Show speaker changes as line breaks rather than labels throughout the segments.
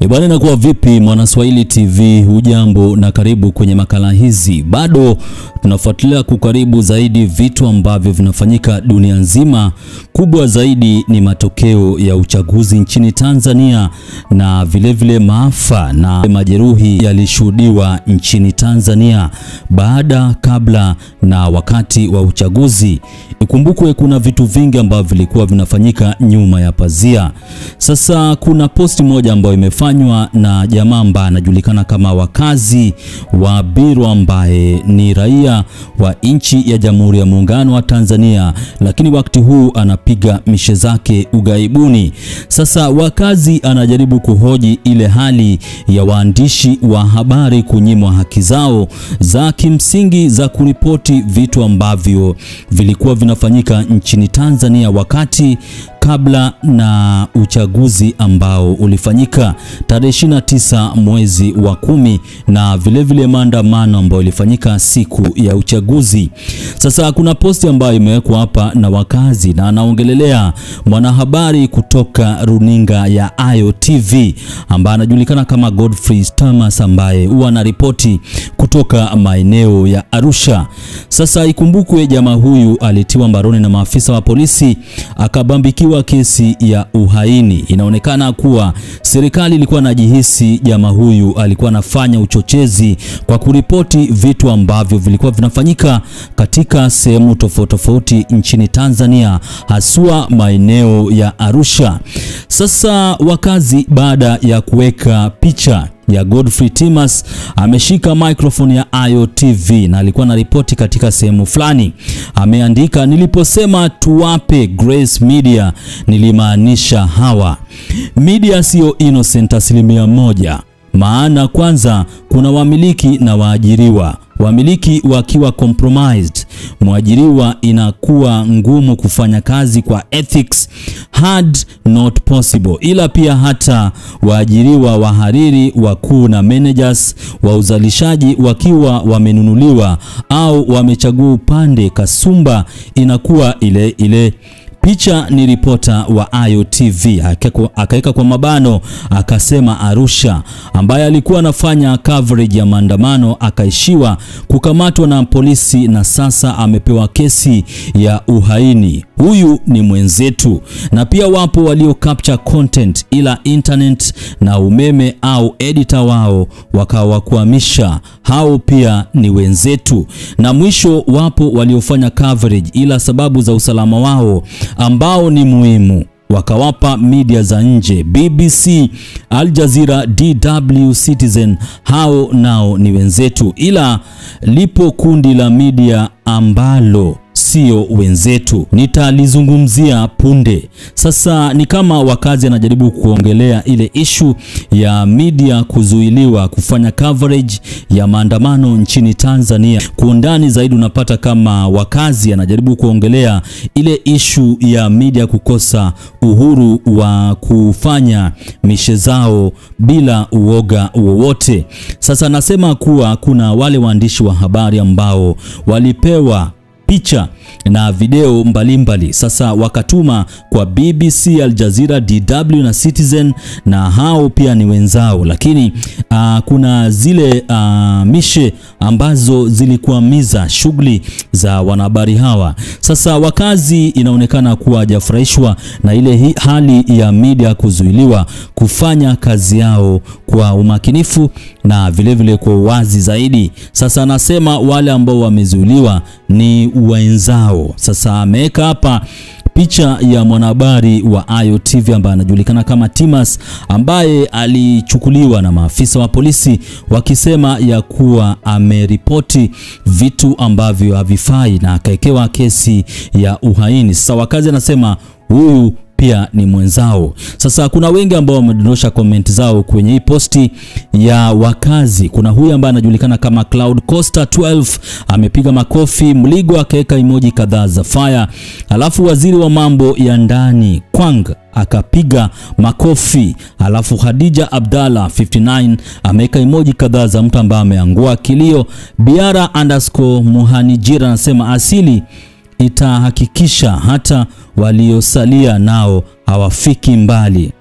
Bwana, inakuwa vipi Mwanaswahili TV? Hujambo na karibu kwenye makala hizi. Bado tunafuatilia kukaribu zaidi vitu ambavyo vinafanyika dunia nzima. Kubwa zaidi ni matokeo ya uchaguzi nchini Tanzania na vile maafa na majeruhi yalishuhudiwa nchini Tanzania baada, kabla na wakati wa uchaguzi. Ikumbukwe kuna vitu vingi ambavyo vilikuwa vinafanyika nyuma ya pazia. Sasa kuna posti moja ambayo imefanywa na jamaa ambaye anajulikana kama wakazi wa Biro, ambaye ni raia wa nchi ya Jamhuri ya Muungano wa Tanzania, lakini wakati huu anapiga mishe zake ugaibuni. Sasa wakazi anajaribu kuhoji ile hali ya waandishi wa habari kunyimwa haki zao za kimsingi za kuripoti vitu ambavyo vilikuwa vinafanyika nchini Tanzania wakati, kabla na uchaguzi ambao ulifanyika tarehe 29 mwezi wa 10 na vile maandamano ambayo ilifanyika siku ya uchaguzi. Sasa kuna posti ambayo imewekwa hapa na wakazi na anaongelelea mwanahabari kutoka runinga ya Ayo TV ambaye anajulikana kama Godfrey Thomas, ambaye huwa anaripoti kutoka maeneo ya Arusha. Sasa ikumbukwe jamaa huyu alitiwa mbaroni na maafisa wa polisi, akabambikiwa kesi ya uhaini. Inaonekana kuwa serikali ilikuwa inajihisi jamaa huyu alikuwa anafanya uchochezi kwa kuripoti vitu ambavyo vilikuwa vinafanyika katika sehemu tofauti nchini Tanzania, haswa maeneo ya Arusha. Sasa wakazi, baada ya kuweka picha ya Godfrey Thomas, ameshika microphone ya Ayo TV na alikuwa na ripoti katika sehemu fulani. Ameandika, niliposema tuwape Grace Media nilimaanisha hawa. Media sio innocent 100%. Maana kwanza kuna wamiliki na waajiriwa. Wamiliki wakiwa compromised, mwajiriwa inakuwa ngumu kufanya kazi kwa ethics, hard not possible. Ila pia hata waajiriwa, wahariri, wakuu na managers wa uzalishaji wakiwa wamenunuliwa au wamechagua upande kasumba inakuwa ile. Picha ni ripota wa Ayo TV akaweka kwa mabano, akasema Arusha, ambaye alikuwa anafanya coverage ya maandamano akaishiwa kukamatwa na polisi na sasa amepewa kesi ya uhaini. Huyu ni mwenzetu. Na pia wapo walio capture content, ila internet na umeme au editor wao wakawakwamisha. Hao pia ni wenzetu. Na mwisho wapo waliofanya coverage, ila sababu za usalama wao ambao ni muhimu wakawapa media za nje, BBC, Al Jazeera, DW, Citizen. Hao nao ni wenzetu, ila lipo kundi la media ambalo sio wenzetu, nitalizungumzia punde. Sasa ni kama wakazi anajaribu kuongelea ile issue ya media kuzuiliwa kufanya coverage ya maandamano nchini Tanzania. Kwa undani zaidi unapata kama wakazi anajaribu kuongelea ile issue ya media kukosa uhuru wa kufanya mishe zao bila uoga wowote. Sasa nasema kuwa kuna wale waandishi wa habari ambao walipewa picha na video mbalimbali. Sasa wakatuma kwa BBC, Al Jazeera, DW na Citizen, na hao pia ni wenzao, lakini kuna zile mishe ambazo zilikuamiza shughuli za wanahabari hawa. Sasa wakazi inaonekana kuwa hajafurahishwa na ile hali ya media kuzuiliwa kufanya kazi yao kwa umakinifu na vile kwa uwazi zaidi. Sasa anasema wale ambao wamezuiliwa ni wenzao. Sasa ameweka hapa picha ya mwanahabari wa Ayo TV ambaye anajulikana kama Thomas, ambaye alichukuliwa na maafisa wa polisi wakisema ya kuwa ameripoti vitu ambavyo havifai na akaekewa kesi ya uhaini. Sasa wakazi anasema huyu pia ni mwenzao. Sasa kuna wengi ambao wamedondosha comment zao kwenye hii posti ya wakazi. Kuna huyu ambaye anajulikana kama Cloud Costa 12 amepiga makofi, Mligo akaweka emoji kadhaa za fire, alafu waziri wa mambo ya ndani Kwang akapiga makofi, alafu Khadija Abdalla 59 ameweka emoji kadhaa za mtu ambaye ameangua kilio. Biara_Muhanijira anasema asili itahakikisha hata waliosalia nao hawafiki mbali.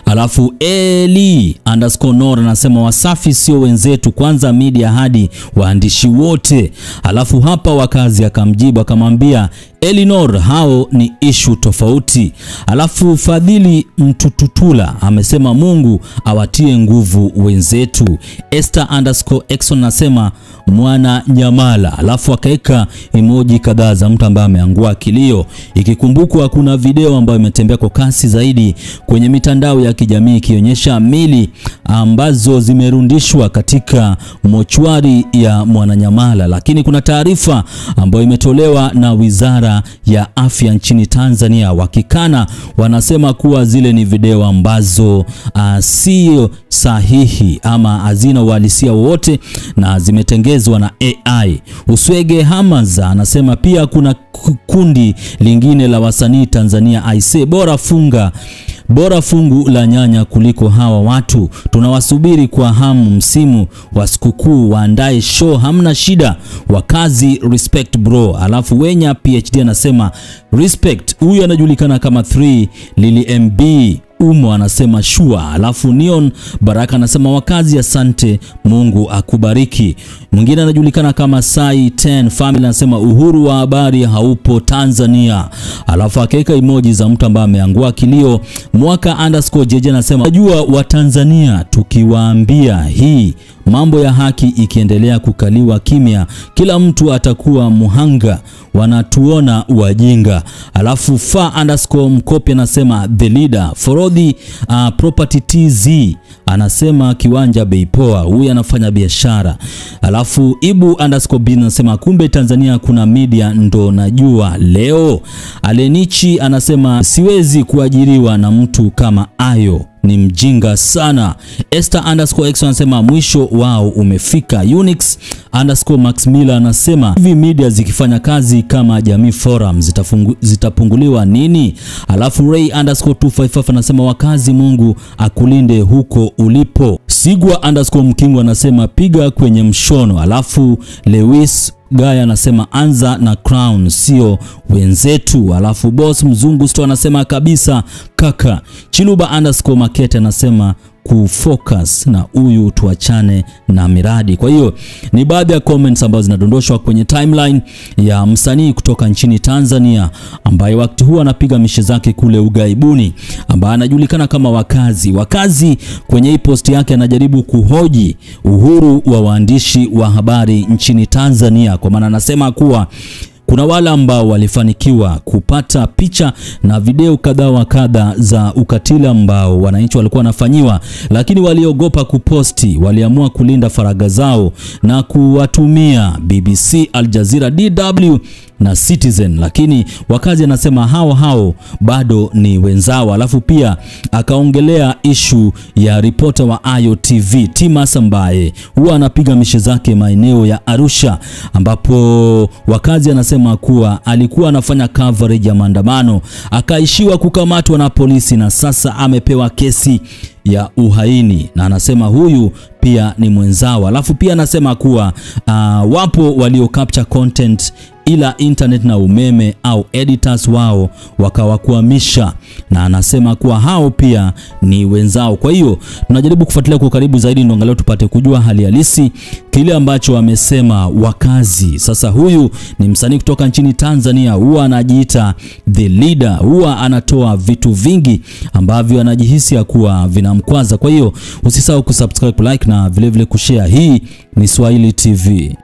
Alafu Eli_Nor anasema Wasafi sio wenzetu, kwanza media hadi waandishi wote. Alafu hapa wakazi akamjibu akamwambia Elinor, hao ni issue tofauti. Alafu Fadhili Mtututula amesema Mungu awatie nguvu wenzetu. Esther_Exxon anasema mwana Nyamala. Alafu akaeka emoji kadhaa za mtu ambaye ameangua kilio, ikikumbukwa kuna video ambayo imetembea kwa kasi zaidi kwenye mitandao ya kijamii ikionyesha mili ambazo zimerundishwa katika mochwari ya Mwananyamala. Lakini kuna taarifa ambayo imetolewa na Wizara ya Afya nchini Tanzania wakikana, wanasema kuwa zile ni video ambazo sio sahihi ama hazina uhalisia wote na zimetengezwa na AI. Uswege Hamaza anasema pia kuna kundi lingine la wasanii Tanzania aise, bora fungu la nyanya kuliko hawa watu, tunawasubiri kwa hamu msimu wa sikukuu, waandae show, hamna shida, wakazi respect bro. Alafu Wenya PhD anasema respect, huyu anajulikana kama 3 Lili MB Umo anasema shua. Alafu Neon Baraka anasema wakazi asante, Mungu akubariki. Mwingine anajulikana kama Sai 10 Family anasema uhuru wa habari haupo Tanzania. Alafu akaweka emoji za mtu ambaye ameangua kilio. Mwaka_JJ anasema najua wa Tanzania tukiwaambia hii mambo ya haki ikiendelea kukaliwa kimya, kila mtu atakuwa muhanga, wanatuona wajinga. Alafu Fa_Mkopi anasema the leader for the property TZ anasema kiwanja bei poa, huyu anafanya biashara. Alafu Ibu_bin anasema kumbe Tanzania kuna media ndo najua leo. Alenichi anasema siwezi kuajiriwa na mtu kama ayo, ni mjinga sana. Esther_Exxon anasema mwisho wao umefika. Unix_Max Miller anasema hivi media zikifanya kazi kama Jamii Forum zitapunguliwa nini? Alafu Ray_255 anasema wakazi Mungu akulinde huko ulipo. Sigwa_Mkingo anasema piga kwenye mshono. Alafu Lewis Gaya anasema anza na Crown sio wenzetu. Alafu Boss Mzungu Store anasema kabisa kaka. Chiluba_Makete anasema kufocus na huyu tuachane na miradi. Kwa hiyo ni baadhi ya comments ambazo zinadondoshwa kwenye timeline ya msanii kutoka nchini Tanzania ambaye wakati huu anapiga mishe zake kule ugaibuni, ambaye anajulikana kama Wakazi. Kwenye hii post yake anajaribu kuhoji uhuru wa waandishi wa habari nchini Tanzania, kwa maana anasema kuwa kuna wale ambao walifanikiwa kupata picha na video kadha wa kadha za ukatili ambao wananchi walikuwa wanafanyiwa, lakini waliogopa kuposti, waliamua kulinda faragha zao na kuwatumia BBC, Al Jazeera, DW na Citizen. Lakini Wakazi anasema hao bado ni wenzao. Alafu pia akaongelea issue ya reporter wa Ayo TV Timas ambaye huwa anapiga mishe zake maeneo ya Arusha, ambapo Wakazi anasema kuwa alikuwa anafanya coverage ya maandamano akaishiwa kukamatwa na polisi na sasa amepewa kesi ya uhaini, na anasema huyu pia ni mwenzao. Alafu pia anasema kuwa wapo walio capture content ila internet na umeme au editors wao wakawakuamisha, na anasema kuwa hao pia ni wenzao. Kwa hiyo tunajaribu kufuatilia kwa karibu zaidi ndio angalau tupate kujua hali halisi kile ambacho amesema Wakazi. Sasa huyu ni msanii kutoka nchini Tanzania, huwa anajiita the leader, huwa anatoa vitu vingi ambavyo anajihisi ya kuwa vinamkwaza. Kwa hiyo usisahau kusubscribe, like na vile vile kushare. Hii ni Swahili TV.